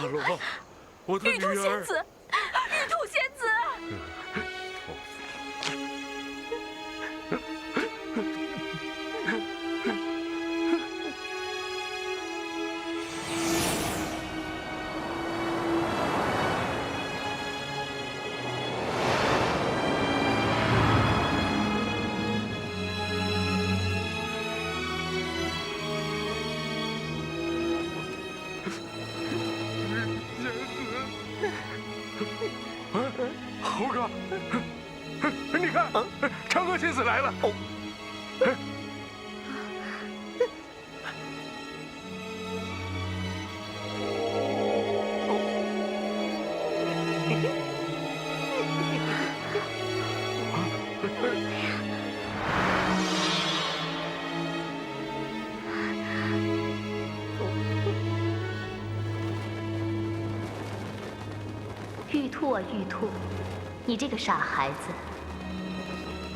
阿罗，我的女儿。玉兔仙子，玉兔仙子。猴哥，你看，嫦娥仙子来了。玉兔啊玉兔，你这个傻孩子，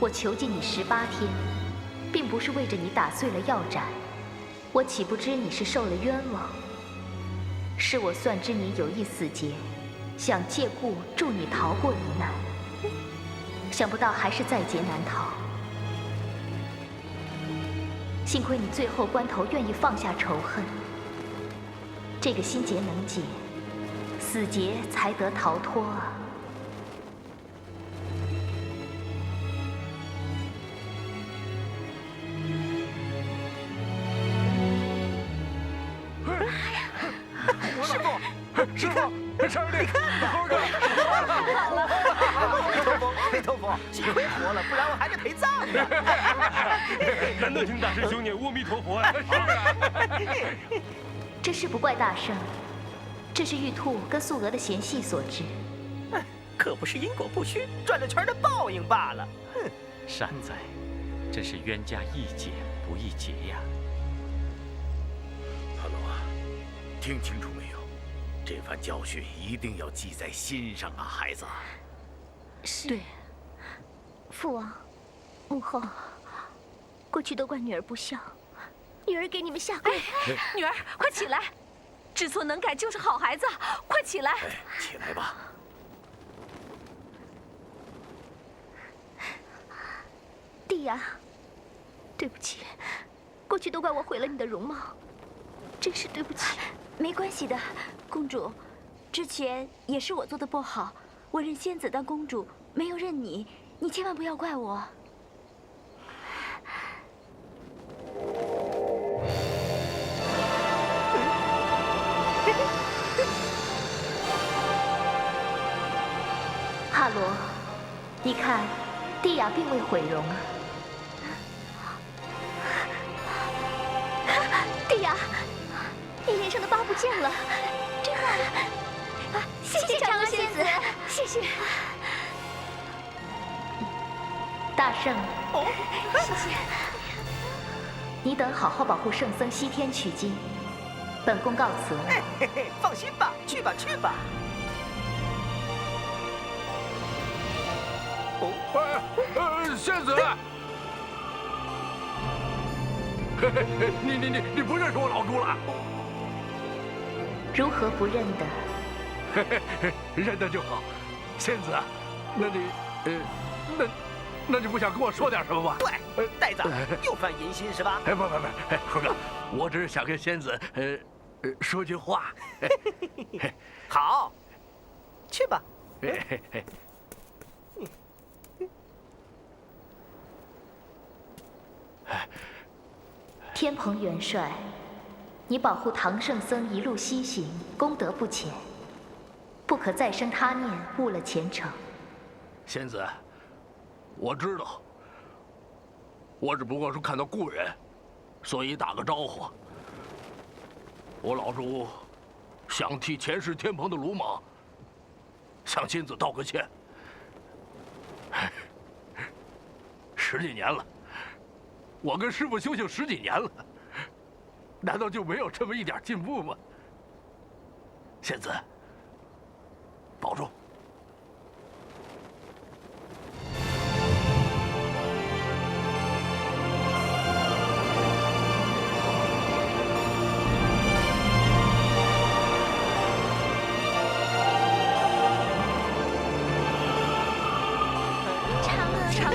我囚禁你18天，并不是为着你打碎了药盏，我岂不知你是受了冤枉？是我算知你有意死劫，想借故助你逃过一难，想不到还是在劫难逃。幸亏你最后关头愿意放下仇恨，这个心结能解，死劫才得逃脱啊！师傅，师傅，上面那猴哥，黑头佛，幸亏活了，不然我还得陪葬呢。难得听大师兄念阿弥陀佛呀！是啊。这事不怪大圣，这是玉兔跟素娥的嫌隙所致。可不是因果不虚，转了圈的报应罢了。哼，善哉，真是冤家宜解不宜结呀！阿罗啊，听清楚没有？这番教训一定要记在心上啊，孩子。是。对。父王、母后，过去都怪女儿不孝，女儿给你们下跪。女儿，快起来！知错能改就是好孩子，快起来！起来吧。弟呀，对不起，过去都怪我毁了你的容貌，真是对不起。没关系的，公主，之前也是我做的不好，我认仙子当公主，没有认你，你千万不要怪我。哈罗，你看，蒂雅并未毁容啊。蒂雅，你脸上的疤不见了，真好。谢谢嫦娥仙子，谢谢。大圣，谢谢。你等好好保护圣僧西天取经，本宫告辞了。嘿嘿，放心吧，去吧去吧。仙子，你不认识我老猪了？如何不认得？认得就好。仙子，那你，那你不想跟我说点什么吗？对，呆子又犯淫心是吧？不，猴哥，我只是想跟仙子，说句话。好，去吧。天蓬元帅，你保护唐圣僧一路西行，功德不浅，不可再生他念，误了前程。仙子，我知道，我只不过是看到故人，所以打个招呼。我老猪想替前世天蓬的鲁莽向仙子道个歉。10几年了。我跟师傅修行10几年了，难道就没有这么一点进步吗？仙子，保重。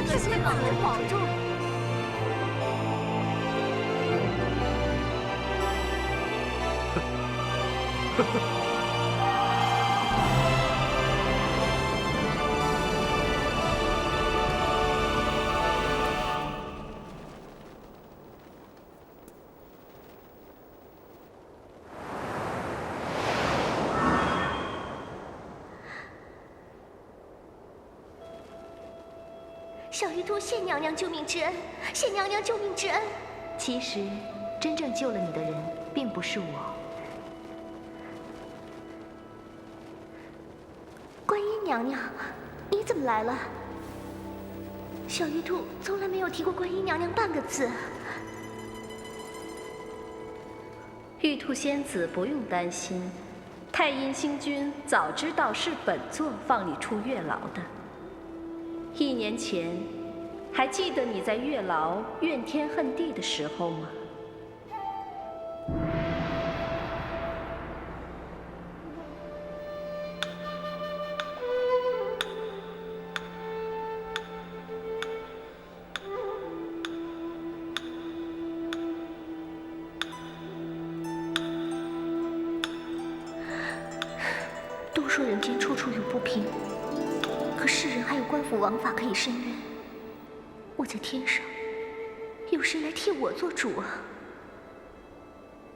谢谢老人保重。小玉兔，谢娘娘救命之恩，谢娘娘救命之恩。其实，真正救了你的人，并不是我。观音娘娘，你怎么来了？小玉兔从来没有提过观音娘娘半个字。玉兔仙子不用担心，太阴星君早知道是本座放你出月牢的。1年前，还记得你在月牢怨天恨地的时候吗？都说人间处处有不平，可世人还有官府王法可以伸冤。我在天上，有谁来替我做主啊？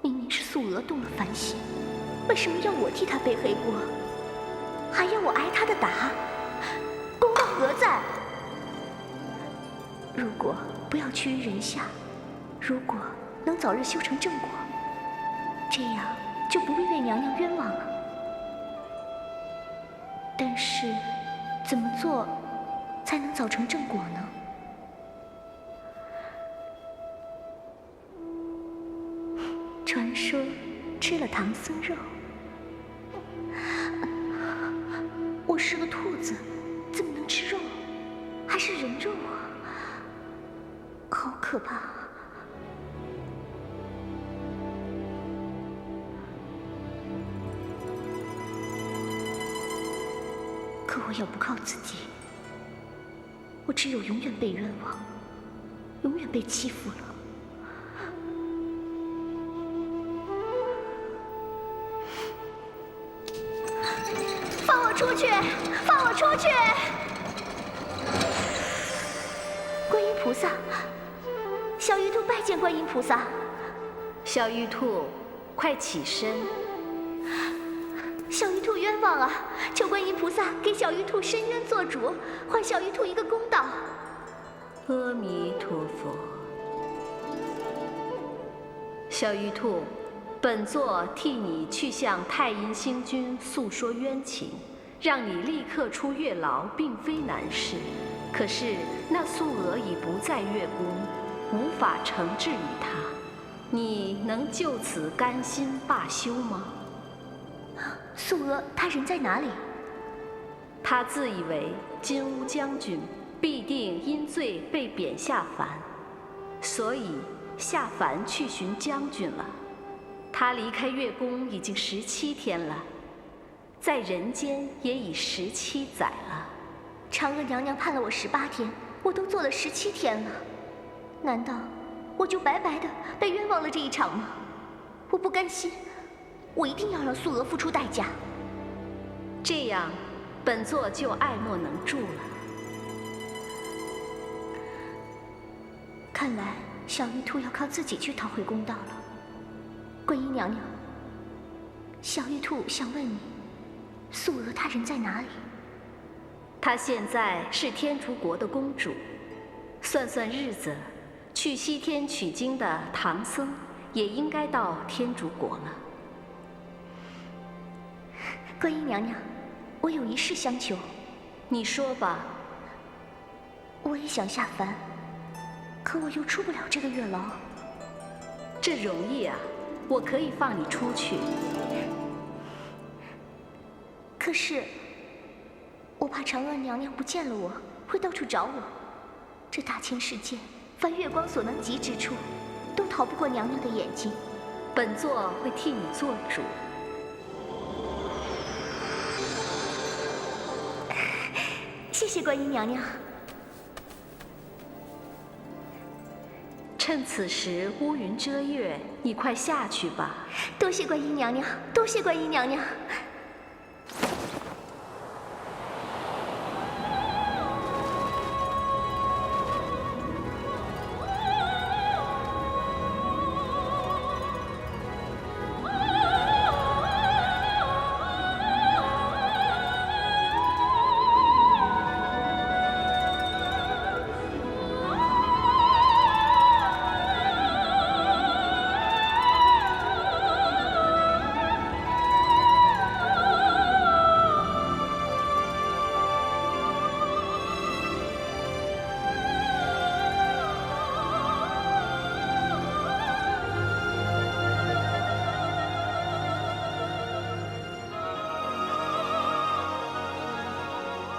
明明是素娥动了凡心，为什么要我替她背黑锅，还要我挨她的打？公道何在？如果不要屈于人下，如果能早日修成正果，这样就不必为娘娘冤枉了。但是，怎么做才能早成正果呢？传说吃了唐僧肉，我是个兔子，怎么能吃肉？还是人肉啊！好可怕！可我要不靠自己，我只有永远被冤枉，永远被欺负了。放我出去！放我出去！观音菩萨，小玉兔拜见观音菩萨。小玉兔，快起身！小玉兔冤枉啊！求观音菩萨给小玉兔伸冤做主，还小玉兔一个公道。阿弥陀佛。小玉兔，本座替你去向太阴星君诉说冤情，让你立刻出月牢，并非难事。可是那素娥已不在月宫，无法惩治于他。你能就此甘心罢休吗？素娥她人在哪里？他自以为金乌将军必定因罪被贬下凡，所以下凡去寻将军了。他离开月宫已经17天了，在人间也已17载了。嫦娥娘娘判了我18天，我都做了17天了，难道我就白白的被冤枉了这一场吗？我不甘心，我一定要让素娥付出代价。这样，本座就爱莫能助了。看来小玉兔要靠自己去讨回公道了。观音娘娘，小玉兔想问你，素娥她人在哪里？她现在是天竺国的公主，算算日子，去西天取经的唐僧也应该到天竺国了。观音娘娘，我有一事相求。你说吧。我也想下凡，可我又出不了这个月牢。这容易啊，我可以放你出去。可是，我怕嫦娥娘娘不见了我，会到处找我。这大千世界，凡月光所能及之处，都逃不过娘娘的眼睛。本座会替你做主。谢谢观音娘娘。趁此时乌云遮月，你快下去吧。多谢观音娘娘，多谢观音娘娘。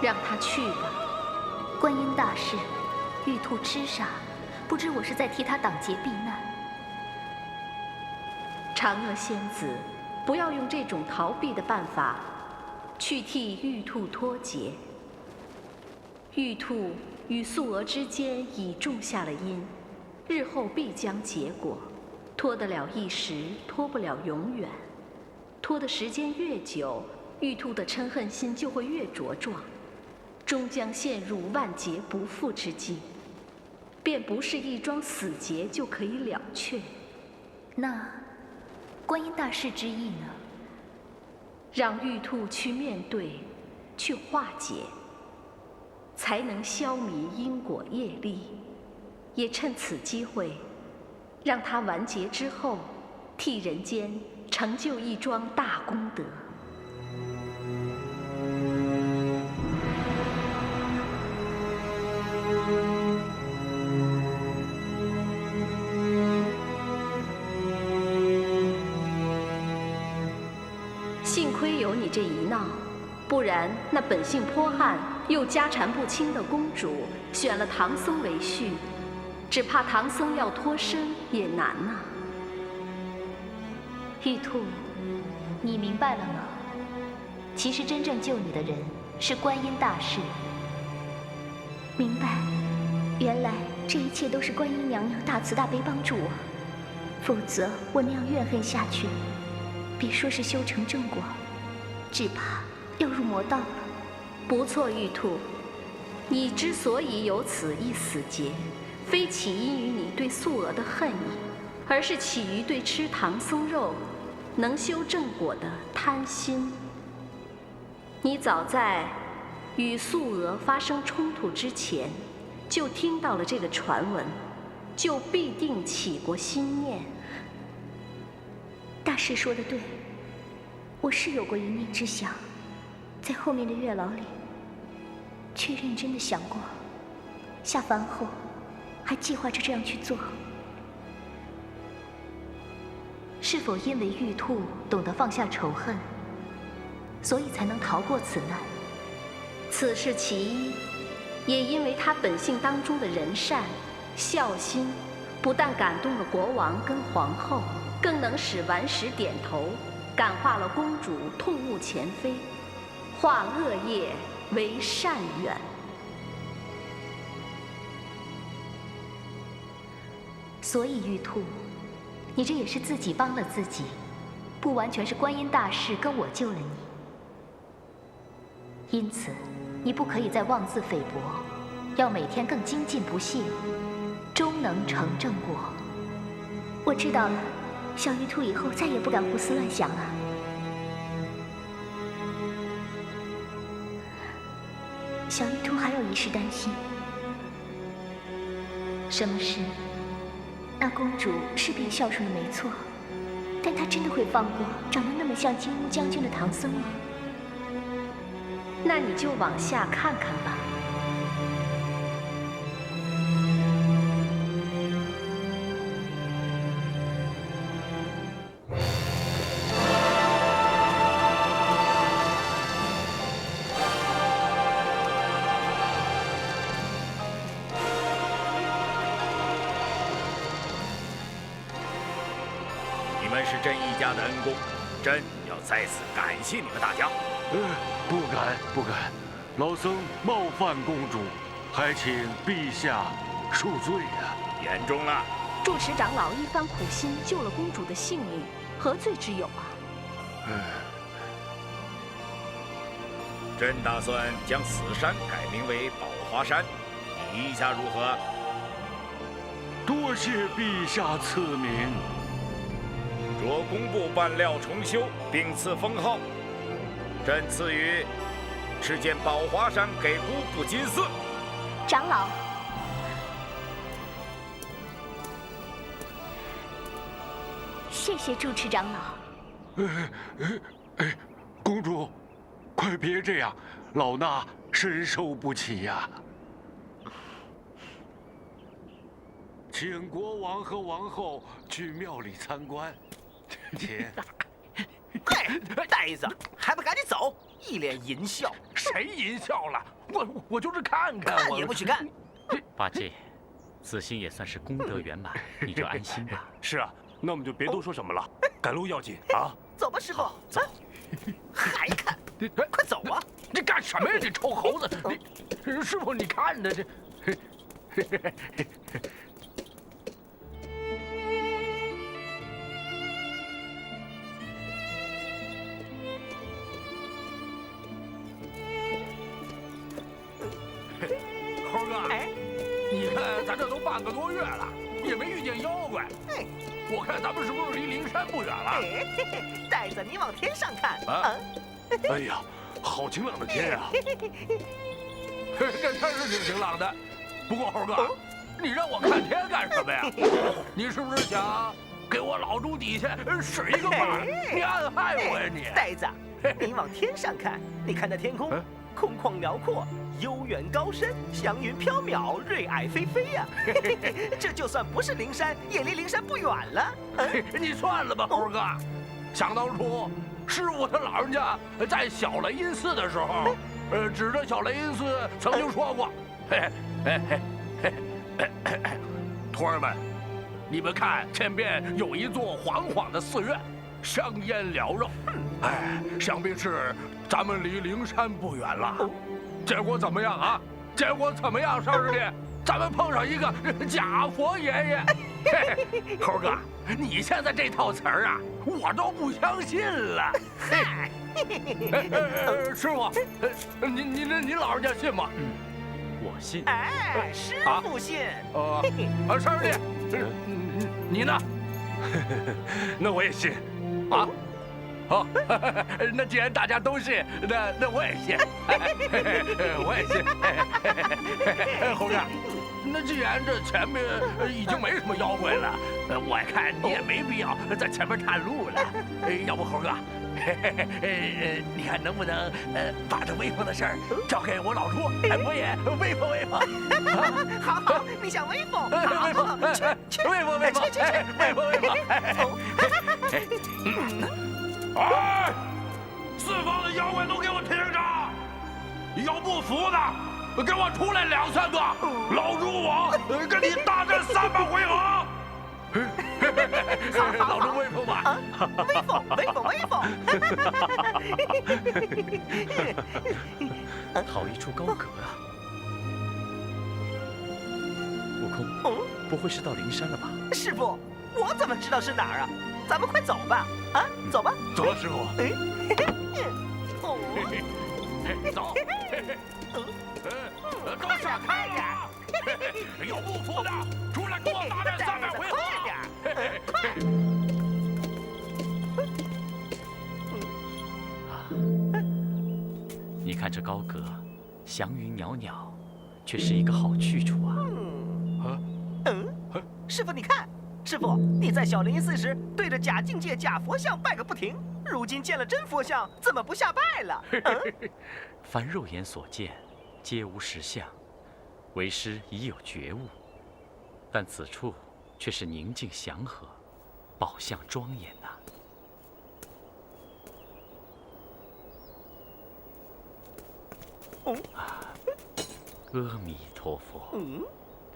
让他去吧。观音大士，玉兔痴傻，不知我是在替他挡劫避难。嫦娥仙子，不要用这种逃避的办法去替玉兔脱节。玉兔与素娥之间已种下了因，日后必将结果。拖得了一时，拖不了永远。拖的时间越久，玉兔的嗔恨心就会越茁壮，终将陷入万劫不复之境，便不是一桩死结就可以了却。那观音大士之意呢？让玉兔去面对，去化解，才能消弭因果业力。也趁此机会，让他完结之后，替人间成就一桩大功德。幸亏有你这一闹，不然那本性泼悍又家产不清的公主选了唐僧为婿，只怕唐僧要脱身也难啊。玉兔，你明白了吗？其实真正救你的人是观音大士。明白，原来这一切都是观音娘娘大慈大悲帮助我，否则我那样怨恨下去，别说是修成正果，只怕要入魔道了。不错，玉兔，你之所以有此一死结，非起因于你对素娥的恨意，而是起于对吃唐僧肉能修正果的贪心。你早在与素娥发生冲突之前，就听到了这个传闻，就必定起过心念。大师说的对，我是有过一念之想，在后面的月老里，却认真的想过，下凡后还计划着这样去做。是否因为玉兔懂得放下仇恨，所以才能逃过此难？此是其一，也因为他本性当中的仁善、孝心，不但感动了国王跟皇后，更能使顽石点头，感化了公主痛恶前非，化恶业为善缘。所以玉兔，你这也是自己帮了自己，不完全是观音大士跟我救了你。因此，你不可以再妄自菲薄，要每天更精进不懈，终能成正果。我知道了，小玉兔以后再也不敢胡思乱想了。小玉兔还有一事担心。什么事？那公主是变孝顺了没错，但她真的会放过长得那么像金乌将军的唐僧吗？那你就往下看看吧。你们是朕一家的恩公，朕要再次感谢你们大家。不敢不敢，老僧冒犯公主，还请陛下恕罪呀。言重了，住持长老一番苦心救了公主的性命，何罪之有啊？朕打算将此山改名为宝华山，意下如何？多谢陛下赐名。着工部办料重修，并赐封号。朕赐予敕建宝华山给乌布金寺。长老，谢谢住持长老。公主，快别这样，老衲深受不起呀。请国王和王后去庙里参观，请。嘿，呆子，还不赶紧走！一脸淫笑。谁淫笑了？我就是看看，看也不许看。八戒，子欣也算是功德圆满，你就安心吧。是啊，那我们就别多说什么了，赶路要紧啊！走吧，师傅。走。还看？快走啊！你干什么呀？你臭猴子！你师傅，你看着这。猴哥，你看咱这都半个多月了，也没遇见妖怪。我看咱们是不是离灵山不远了？呆子，你往天上看啊！哎呀，好晴朗的天呀！这天是挺晴朗的，不过猴哥，你让我看天干什么呀？你是不是想给我老猪底下使一个绊？你暗害我呀你！呆子，你往天上看，你看那天空，空旷辽阔，悠远高深，祥云飘渺，瑞霭霏霏呀！这就算不是灵山，也离灵山不远了。你算了吧，猴哥。想当初，师傅他老人家在小雷音寺的时候，指着小雷音寺曾经说过：“徒儿们，你们看前边有一座缓缓的寺院，香烟缭绕。想必是咱们离灵山不远了。结果怎么样啊？结果怎么样，少师弟？咱们碰上一个假佛爷爷。猴哥，你现在这套词儿啊，我都不相信了。师傅，您老人家信吗？我信。师傅信。少师弟，你呢？那我也信。啊？好，那既然大家都信，那我也信，我也信。猴哥，那既然这前面已经没什么妖怪了，我看你也没必要在前面探路了。要不猴哥，你看能不能把这威风的事儿交给我老猪，我也威风威风。好，你想威风？威风，威风威风，威风威风。四方的妖怪都给我听着！有不服的，给我出来2、3个！老猪我跟你大战300回合！老猪威风吧？威风，威风，威风！好一处高阁啊！悟空，不会是到灵山了吧？师傅，我怎么知道是哪儿啊？咱们快走吧！走吧。走吧，师傅。走。都闪开了！有不服的，出来跟我大战300回合！快点！你看这高阁，祥云袅袅，却是一个好去处啊！师傅，你看。师傅，你在小灵寺时对着假境界、假佛像拜个不停，如今见了真佛像，怎么不下拜了？凡肉眼所见，皆无实相，为师已有觉悟，但此处却是宁静祥和，宝相庄严呐。阿弥陀佛。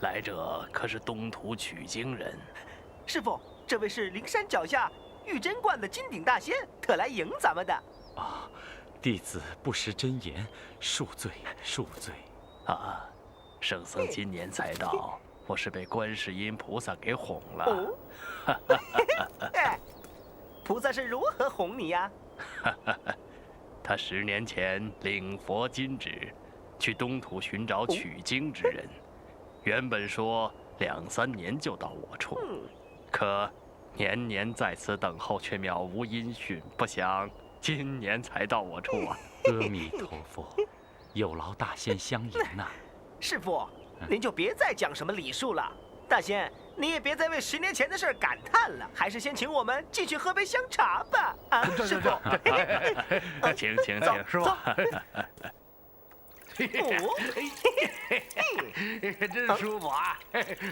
来者可是东土取经人。师傅，这位是灵山脚下玉真观的金顶大仙，特来迎咱们的。弟子不识真言，恕罪恕罪。圣僧今年才到，我是被观世音菩萨给哄了。哦，菩萨是如何哄你呀？他10年前领佛金旨，去东土寻找取经之人，原本说2、3年就到我处，可年年在此等候，却渺无音讯。不想今年才到我处啊！阿弥陀佛，有劳大仙相迎呐。师傅，您就别再讲什么礼数了。大仙，你也别再为10年前的事感叹了，还是先请我们进去喝杯香茶吧。啊，师傅，请，师傅。真舒服啊！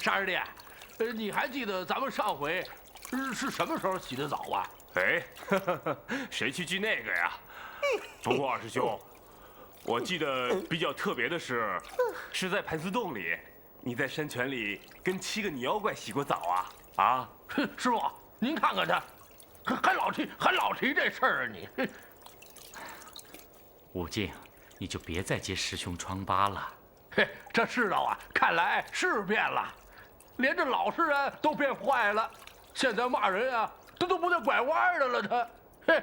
沙师弟，你还记得咱们上回是什么时候洗的澡啊？哎，谁去记那个呀？不过二师兄，我记得比较特别的是在盘丝洞里，你在山泉里跟7个女妖怪洗过澡啊？啊，师傅，您看看他，还老提这事儿啊你。武静，你就别再揭师兄疮疤了。嘿，这世道啊，看来是变了，连这老实人都变坏了。现在骂人啊，他都不带拐弯的了，他。嘿，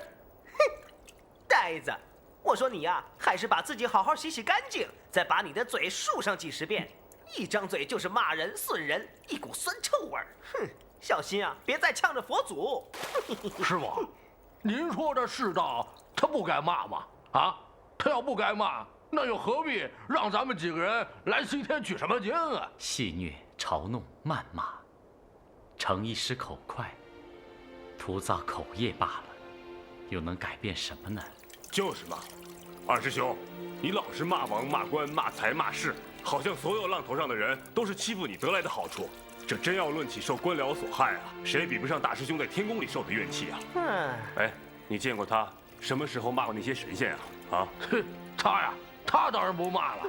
呆子，我说你呀，还是把自己好好洗洗干净，再把你的嘴漱上几10遍。一张嘴就是骂人、损人，一股酸臭味儿。哼，小心啊，别再呛着佛祖。师傅，您说这世道他不该骂吗？啊，他要不该骂，那又何必让咱们几个人来西天取什么经啊？戏谑、嘲弄、谩骂，逞一时口快，徒造口业罢了，又能改变什么呢？就是嘛，二师兄，你老是骂王、骂官、骂财、骂势，好像所有浪头上的人都是欺负你得来的好处。这真要论起受官僚所害啊，谁也比不上大师兄在天宫里受的怨气啊！哎，你见过他什么时候骂过那些神仙啊？啊，他呀，他当然不骂了，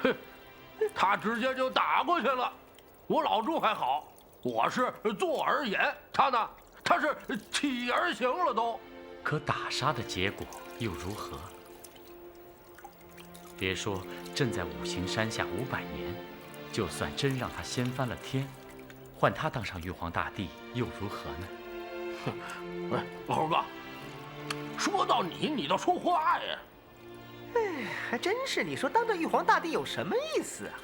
哼，他直接就打过去了。我老朱还好，我是坐而言，他呢，他是起而行了都。可打杀的结果又如何？别说镇在五行山下500年，就算真让他掀翻了天，换他当上玉皇大帝又如何呢？哼，哎，老猴哥，说到你倒说话呀！哎，还真是，你说当着玉皇大帝有什么意思啊？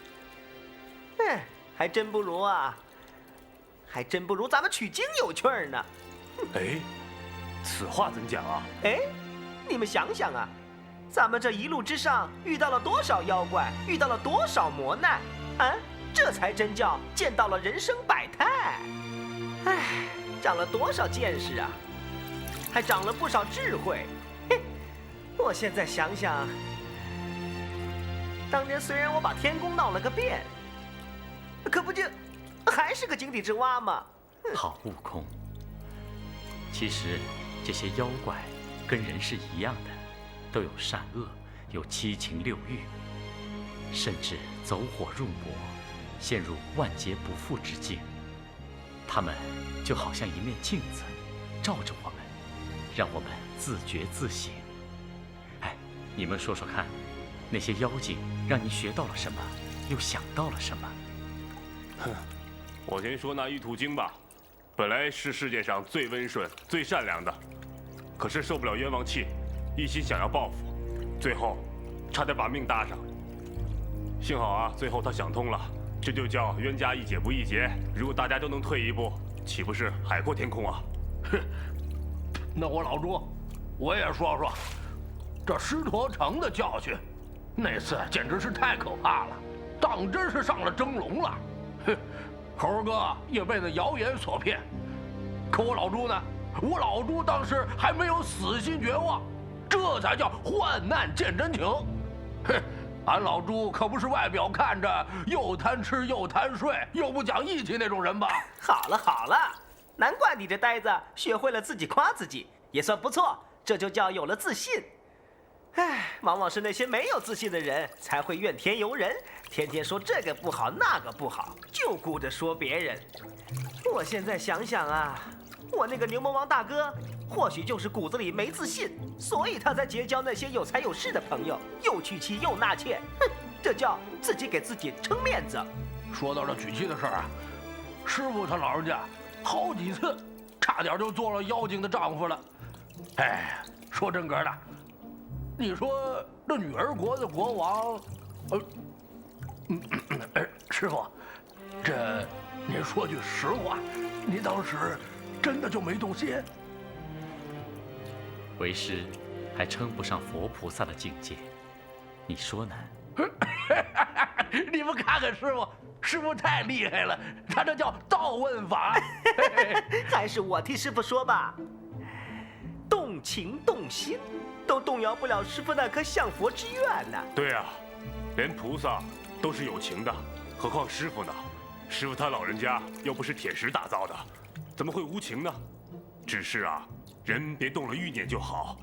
哎，还真不如咱们取经有趣儿呢。哎，此话怎讲啊？哎，你们想想啊，咱们这一路之上遇到了多少妖怪，遇到了多少磨难啊！这才真叫见到了人生百态。哎，长了多少见识啊，还长了不少智慧。嘿，我现在想想，当年虽然我把天宫闹了个遍，可不就还是个井底之蛙吗？好悟空，其实这些妖怪跟人是一样的，都有善恶，有7情6欲，甚至走火入魔，陷入万劫不复之境。他们就好像一面镜子，照着我们，让我们自觉自省。哎，你们说说看，那些妖精让你学到了什么，又想到了什么？哼，我先说那《玉兔经》吧，本来是世界上最温顺、最善良的，可是受不了冤枉气，一心想要报复，最后差点把命搭上。幸好啊，最后他想通了，这就叫冤家宜解不宜结。如果大家都能退一步，岂不是海阔天空啊？哼，那我老朱，我也说说这狮驼城的教训。那次简直是太可怕了，当真是上了蒸笼了。哼，猴哥也被那谣言所骗，可我老朱呢？我老朱当时还没有死心绝望，这才叫患难见真情。哼，俺老朱可不是外表看着又贪吃又贪睡又不讲义气那种人吧？好了好了，难怪你这呆子学会了自己夸自己，也算不错，这就叫有了自信。唉，往往是那些没有自信的人才会怨天尤人，天天说这个不好那个不好，就顾着说别人。我现在想想啊，我那个牛魔王大哥或许就是骨子里没自信，所以他才结交那些有财有势的朋友，又娶妻又纳妾。哼，这叫自己给自己撑面子。说到这娶妻的事儿啊，师傅他老人家好几次差点就做了妖精的丈夫了。哎，说真格的，你说这女儿国的国王，师傅，这您说句实话，您当时真的就没动心？为师还称不上佛菩萨的境界，你说呢？你们看看师傅，师傅太厉害了，他这叫倒问法。还是我替师傅说吧，动情动心，都动摇不了师傅那颗向佛之愿呢。对啊，连菩萨都是有情的，何况师傅呢？师傅他老人家又不是铁石打造的，怎么会无情呢？只是啊，人别动了欲念就好。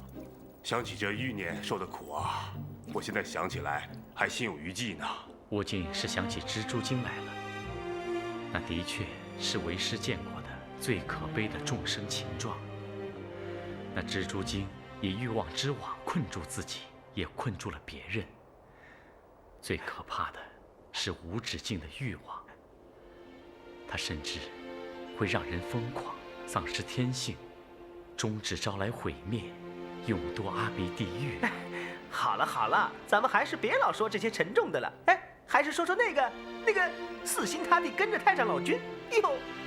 想起这欲念受的苦啊，我现在想起来还心有余悸呢。悟净是想起蜘蛛精来了，那的确是为师见过的最可悲的众生情状。那蜘蛛精以欲望之网困住自己，也困住了别人。最可怕的是无止境的欲望，它甚至会让人疯狂，丧失天性，终至招来毁灭，永堕阿鼻地狱。好了好了，咱们还是别老说这些沉重的了。哎，还是说说那个死心塌地跟着太上老君，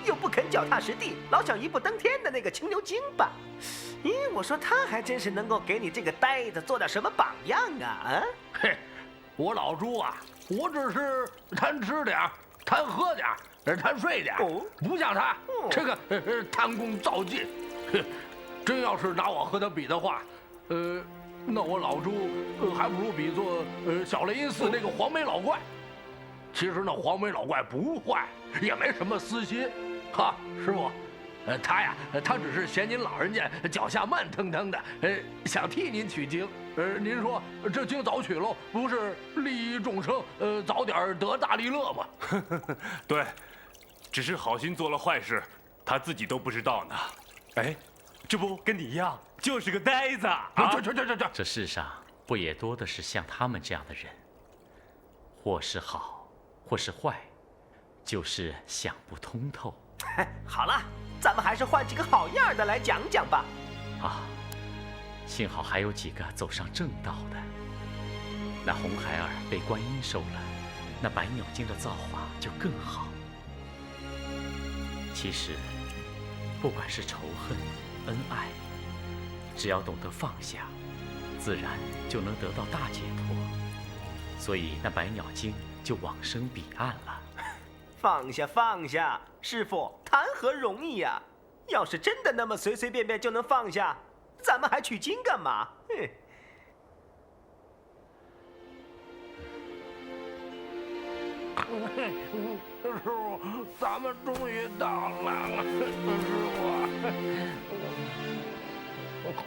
又不肯脚踏实地，老想一步登天的那个青牛精吧。咦，我说他还真是能够给你这个呆子做点什么榜样啊！啊，嘿，我老朱啊，我只是贪吃点儿，贪喝点儿，贪睡点儿，不像他这个贪功造进。真要是拿我和他比的话，那我老朱还不如比作小雷音寺那个黄眉老怪。其实那黄眉老怪不坏，也没什么私心。哈，师傅，他只是嫌您老人家脚下慢腾腾的，想替您取经。您说这经早取喽，不是利益众生，早点得大利乐吗？对，只是好心做了坏事，他自己都不知道呢。哎，这不跟你一样，就是个呆子啊！这世上不也多的是像他们这样的人，或是好，或是坏，就是想不通透。好了，咱们还是换几个好样的来讲讲吧。啊，幸好还有几个走上正道的。那红孩儿被观音收了，那百鸟精的造化就更好。其实，不管是仇恨、恩爱，只要懂得放下，自然就能得到大解脱。所以那百鸟精就往生彼岸了。放下放下，师傅谈何容易呀！要是真的那么随随便便就能放下，咱们还取经干嘛？师傅，咱们终于到了，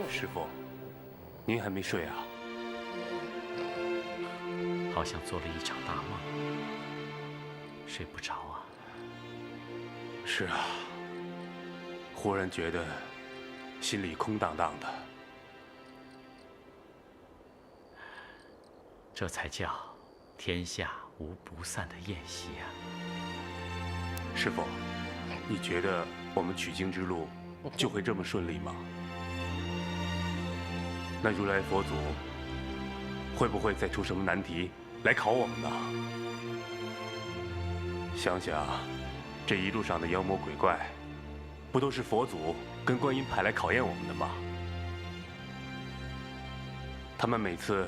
师傅，您还没睡啊？好像做了一场大梦，睡不着啊。是啊，忽然觉得心里空荡荡的。这才叫天下无不散的宴席啊！师傅，你觉得我们取经之路就会这么顺利吗？那如来佛祖会不会再出什么难题来考我们呢？想想这一路上的妖魔鬼怪，不都是佛祖跟观音派来考验我们的吗？他们每次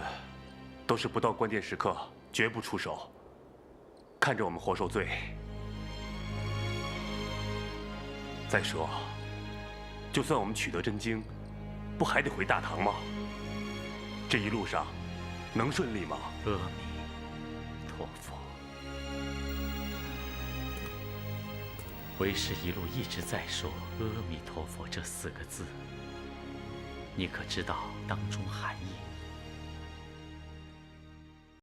都是不到关键时刻绝不出手，看着我们活受罪。再说，就算我们取得真经，不还得回大唐吗？这一路上能顺利吗？阿弥陀佛。为师一路一直在说阿弥陀佛这4个字，你可知道当中含义？